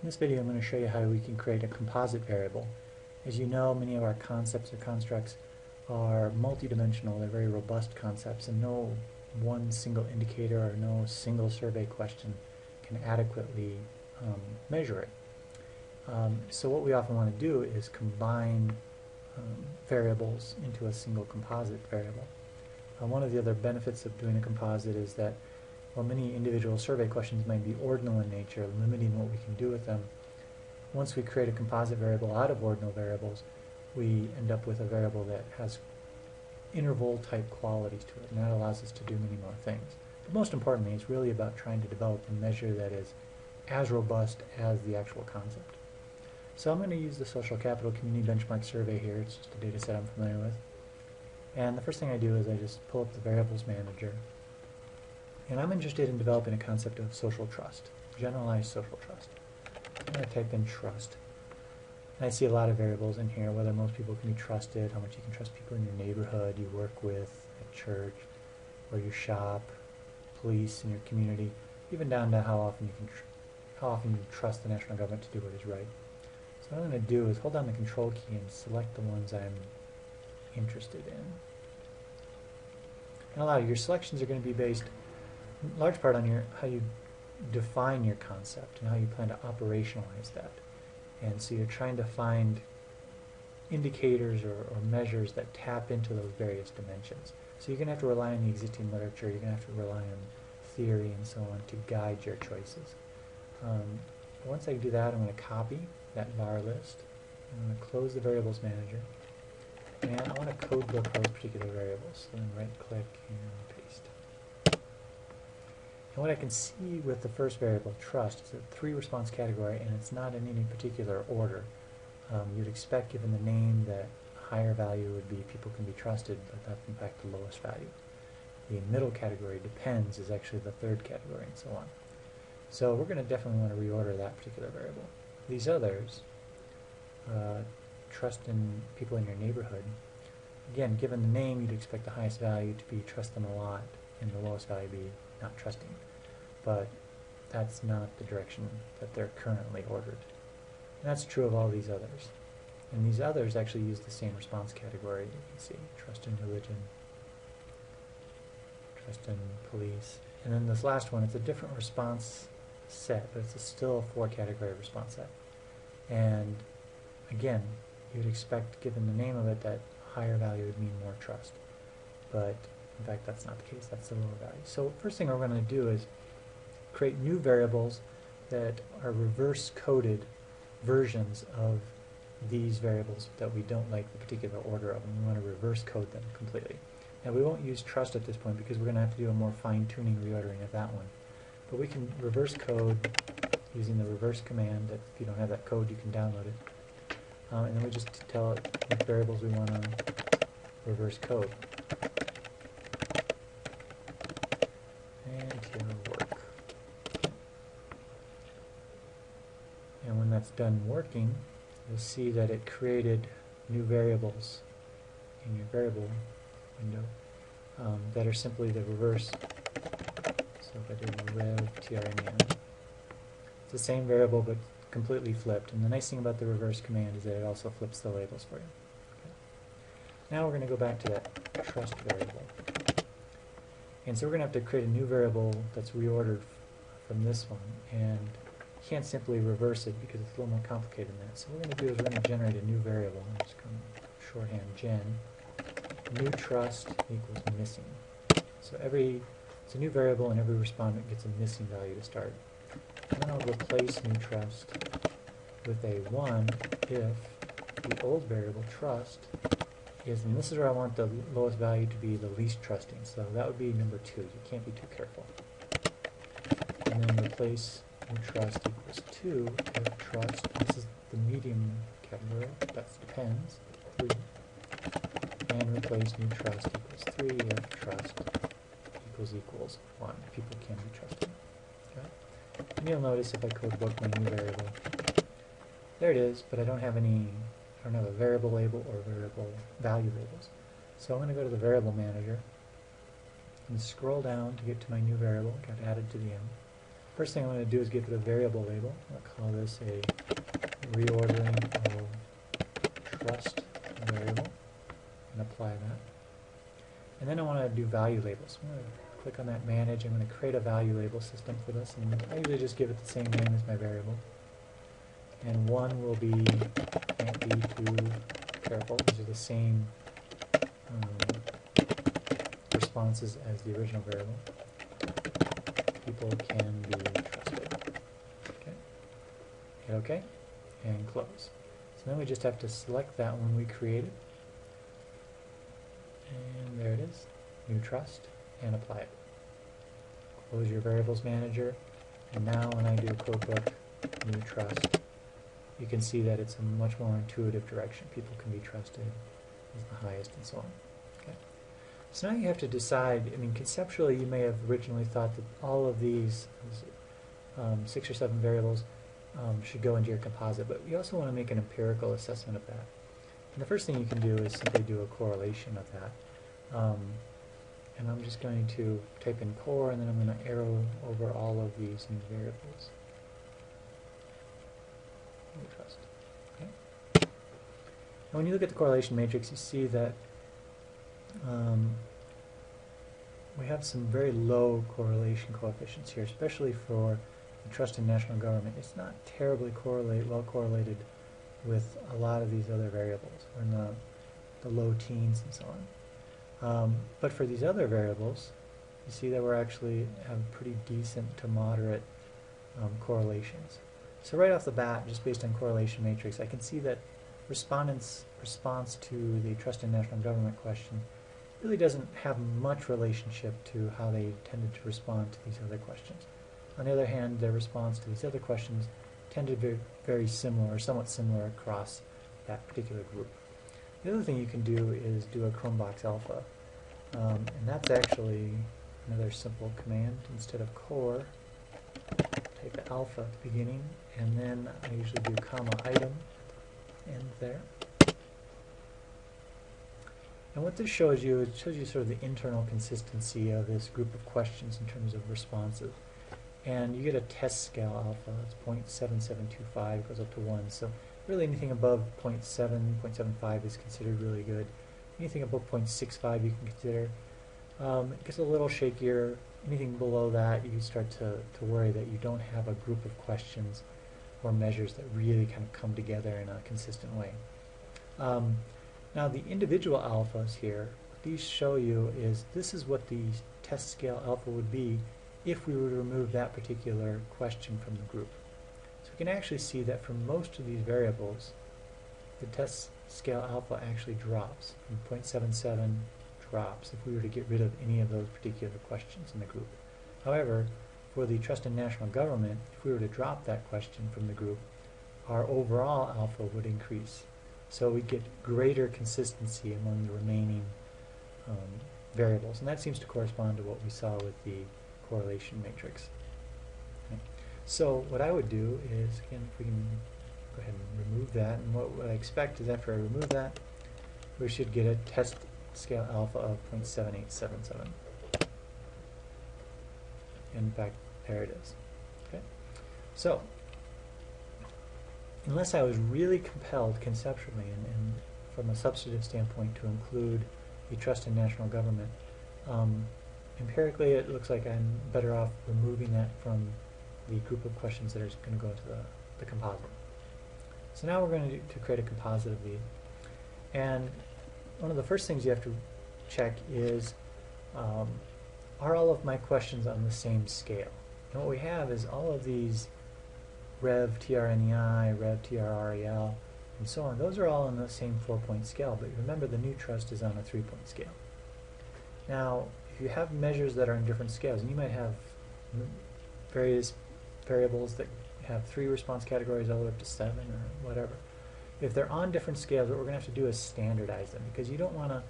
In this video I'm going to show you how we can create a composite variable. As you know, many of our concepts or constructs are multidimensional, they're very robust concepts, and no one single indicator or no single survey question can adequately measure it. So what we often want to do is combine variables into a single composite variable. One of the other benefits of doing a composite is that while many individual survey questions might be ordinal in nature, limiting what we can do with them, once we create a composite variable out of ordinal variables, we end up with a variable that has interval type qualities to it, and that allows us to do many more things. But most importantly, it's really about trying to develop a measure that is as robust as the actual concept. So I'm going to use the Social Capital Community Benchmark Survey here. It's just a data set I'm familiar with. And the first thing I do is I just pull up the Variables Manager. And I'm interested in developing a concept of social trust, generalized social trust. I'm going to type in trust. And I see a lot of variables in here, whether most people can be trusted, how much you can trust people in your neighborhood, you work with, at church, where you shop, police in your community, even down to how often you trust the national government to do what is right. So what I'm going to do is hold down the Control key and select the ones I'm interested in. And allow your selections are going to be based in large part on how you define your concept and how you plan to operationalize that. And so you're trying to find indicators or measures that tap into those various dimensions. So you're going to have to rely on the existing literature, you're going to have to rely on theory and so on to guide your choices. Once I do that, I'm going to copy that var list. I'm going to close the Variables Manager. And I want to code book those particular variables. So then right-click and paste. And what I can see with the first variable, trust, is a 3-response category, and it's not in any particular order. You'd expect, given the name, that a higher value would be people can be trusted, but that's in fact the lowest value. The middle category, depends, is actually the 3rd category, and so on. So we're going to definitely want to reorder that particular variable. These others, trust in people in your neighborhood, again, given the name, you'd expect the highest value to be trust them a lot, and the lowest value be not trusting. But that's not the direction that they're currently ordered. And that's true of all these others. And these others actually use the same response category. You can see trust in religion, trust in police. And then this last one, it's a different response set, but it's still a 4-category response set. And again, you'd expect, given the name of it, that higher value would mean more trust. But in fact, that's not the case. That's the lower value. So first thing we're going to do is create new variables that are reverse-coded versions of these variables that we don't like the particular order of, and we want to reverse code them completely. Now we won't use trust at this point because we're going to have to do a more fine-tuning reordering of that one. But we can reverse code using the reverse command. That if you don't have that code, you can download it. And then we just tell it what variables we want to reverse code. And here work. And when that's done working, you'll see that it created new variables in your variable window that are simply the reverse. So if I do rev trnan, it's the same variable but completely flipped. And the nice thing about the reverse command is that it also flips the labels for you. Okay. Now we're going to go back to that trust variable. And so we're going to have to create a new variable that's reordered from this one. And you can't simply reverse it because it's a little more complicated than that. So what we're going to do is we're going to generate a new variable. I'm just going to shorthand gen. New trust equals missing. So it's a new variable, and every respondent gets a missing value to start. And then I'll replace new trust with a 1 if the old variable trust is, and this is where I want the lowest value to be the least trusting. So that would be number 2. You can't be too careful. And then replace new trust equals 2 if trust, this is the medium category, that depends, 3. And replace new trust equals 3 if trust equals 1. People can be trusted. Okay? And you'll notice if I code book my new variable, there it is, but I don't have a variable label or variable value labels. So I'm going to go to the Variable Manager and scroll down to get to my new variable. Got added to the end. First thing I'm going to do is give it a variable label. I'll call this a reordering of trust variable and apply that. And then I want to do value labels. I'm going to click on that manage. I'm going to create a value label system for this, and I usually just give it the same name as my variable. And one will be, can't be too careful. These are the same responses as the original variable. People can be trusted. Okay. Hit OK and close. So then we just have to select that one we created. And there it is, new trust, and apply it. Close your variables manager, and now when I do codebook new trust, you can see that it's a much more intuitive direction. People can be trusted is the highest and so on. Okay. So now you have to decide, I mean conceptually you may have originally thought that all of these 6 or 7 variables should go into your composite, but you also want to make an empirical assessment of that. And the first thing you can do is simply do a correlation of that. And I'm just going to type in core, and then I'm going to arrow over all of these new variables. New trust. Okay. And when you look at the correlation matrix, you see that we have some very low correlation coefficients here, especially for the trust in national government. It's not terribly well correlated with a lot of these other variables. We're in the low teens and so on. But for these other variables, you see that we're actually have pretty decent to moderate correlations. So right off the bat, just based on correlation matrix, I can see that respondents' response to the trust in national government question really doesn't have much relationship to how they tended to respond to these other questions. On the other hand, their response to these other questions tended to be very similar or somewhat similar across that particular group. The other thing you can do is do a Chromebox Alpha, and that's actually another simple command. Instead of core, type alpha at the beginning, and then I usually do comma item at the end there. And what this shows you, it shows you sort of the internal consistency of this group of questions in terms of responses. And you get a test scale alpha. It's 0.7725, goes up to 1. So really anything above 0.7, 0.75 is considered really good. Anything above 0.65 you can consider. It gets a little shakier. Anything below that, you start to worry that you don't have a group of questions or measures that really kind of come together in a consistent way. Now the individual alphas here, what these show you is this is what the test scale alpha would be if we were to remove that particular question from the group. So we can actually see that for most of these variables, the test scale alpha actually drops. From 0.77 drops if we were to get rid of any of those particular questions in the group. However, for the trust in national government, if we were to drop that question from the group, our overall alpha would increase. So we get greater consistency among the remaining variables, and that seems to correspond to what we saw with the correlation matrix. Okay. So what I would do is, again, if we can go ahead and remove that, and what I expect is after I remove that, we should get a test scale alpha of 0.7877. In fact, there it is. Okay. So unless I was really compelled conceptually and from a substantive standpoint to include the trust in national government, empirically it looks like I'm better off removing that from the group of questions that are going to go into the composite. So now we're going to create a composite of these. And one of the first things you have to check is, are all of my questions on the same scale? And what we have is all of these Rev TRNEI, Rev TRREL, and so on. Those are all on the same 4-point scale, but remember the new trust is on a 3-point scale. Now, if you have measures that are in different scales, and you might have various variables that have 3 response categories all the way up to 7 or whatever. If they're on different scales, what we're going to have to do is standardize them, because you don't want to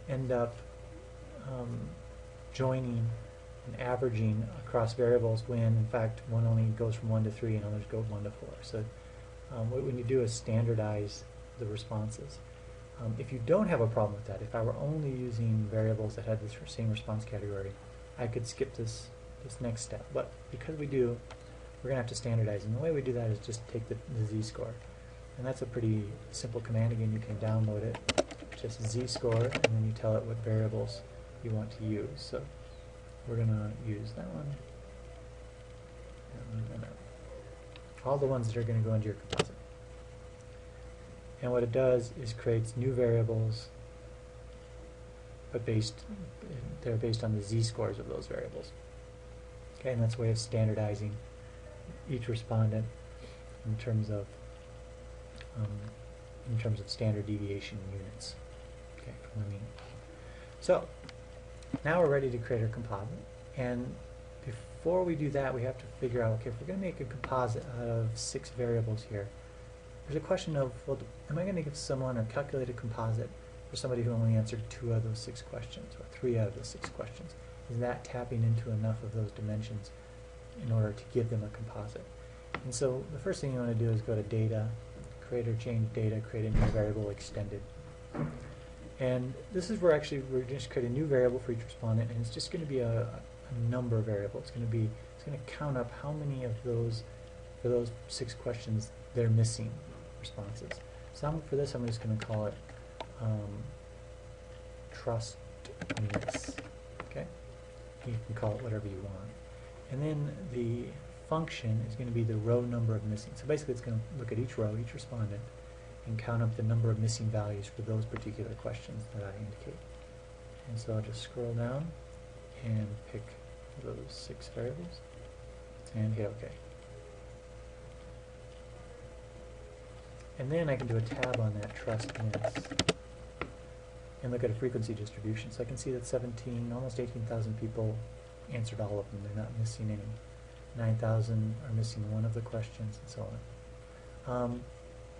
end up joining and averaging across variables when, in fact, one only goes from 1 to 3 and others go 1 to 4. So what we need to do is standardize the responses. If you don't have a problem with that, if I were only using variables that had the same response category, I could skip this this next step. But because we do, we're going to have to standardize. And the way we do that is just take the z-score. And that's a pretty simple command. Again, you can download it. Just z-score, and then you tell it what variables you want to use. So we're going to use that one. And all the ones that are going to go into your composite. And what it does is creates new variables, but they're based on the z-scores of those variables. Okay, and that's a way of standardizing each respondent in terms of standard deviation units. Okay, from the mean. So now we're ready to create our composite, and before we do that, we have to figure out, okay, if we're going to make a composite out of 6 variables here, there's a question of, well, am I going to give someone a calculated composite for somebody who only answered 2 out of those 6 questions, or 3 out of those 6 questions? Is that tapping into enough of those dimensions in order to give them a composite? And so the first thing you want to do is go to Data, Create or Change Data, create a new variable extended. And this is where actually we're just create a new variable for each respondent, and it's just going to be a number variable. It's going to count up how many of those, for those 6 questions, they're missing responses. So for this, I'm just going to call it trust miss. Okay, you can call it whatever you want. And then the function is going to be the row number of missing. So basically, it's going to look at each row, each respondent, and count up the number of missing values for those particular questions that I indicate. And so I'll just scroll down and pick those 6 variables and hit OK. And then I can do a tab on that trust miss and look at a frequency distribution. So I can see that 17, almost 18,000 people answered all of them. They're not missing any. 9,000 are missing one of the questions, and so on.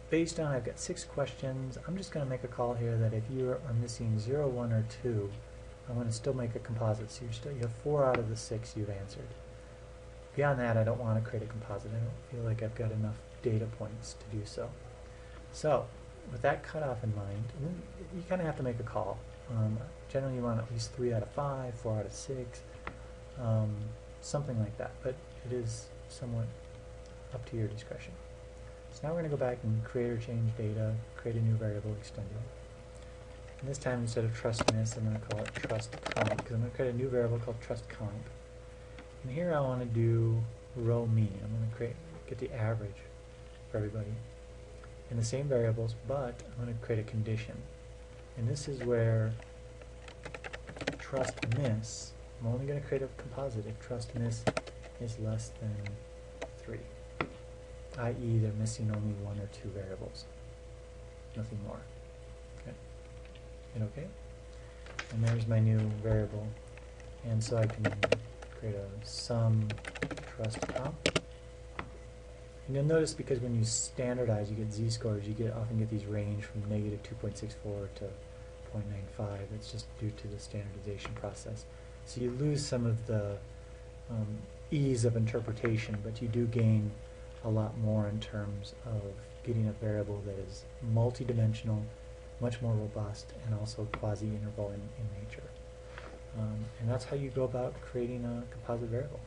Based on, I've got 6 questions, I'm just going to make a call here that if you are missing 0, 1, or 2, I'm going to still make a composite. So you have 4 out of the 6 you've answered. Beyond that, I don't want to create a composite. I don't feel like I've got enough data points to do so. So with that cutoff in mind, you kind of have to make a call. Generally, you want at least 3 out of 5, 4 out of 6, something like that. But it is somewhat up to your discretion. So now we're going to go back and create or change data, create a new variable extended. And this time, instead of trust miss, I'm going to call it trust comp, because I'm going to create a new variable called trust comp. And here I want to do row mean. I'm going to get the average for everybody in the same variables, but I'm going to create a condition. And this is where trust miss, I'm only going to create a composite if trust miss is less than 3, i.e. they're missing only 1 or 2 variables, nothing more. Okay, hit OK, and there's my new variable, and so I can create a sum trust comp. And you'll notice, because when you standardize, you get z-scores, you often get these range from negative 2.64 to 0.95. It's just due to the standardization process. So you lose some of the ease of interpretation, but you do gain a lot more in terms of getting a variable that is multidimensional, much more robust, and also quasi-interval in nature. And that's how you go about creating a composite variable.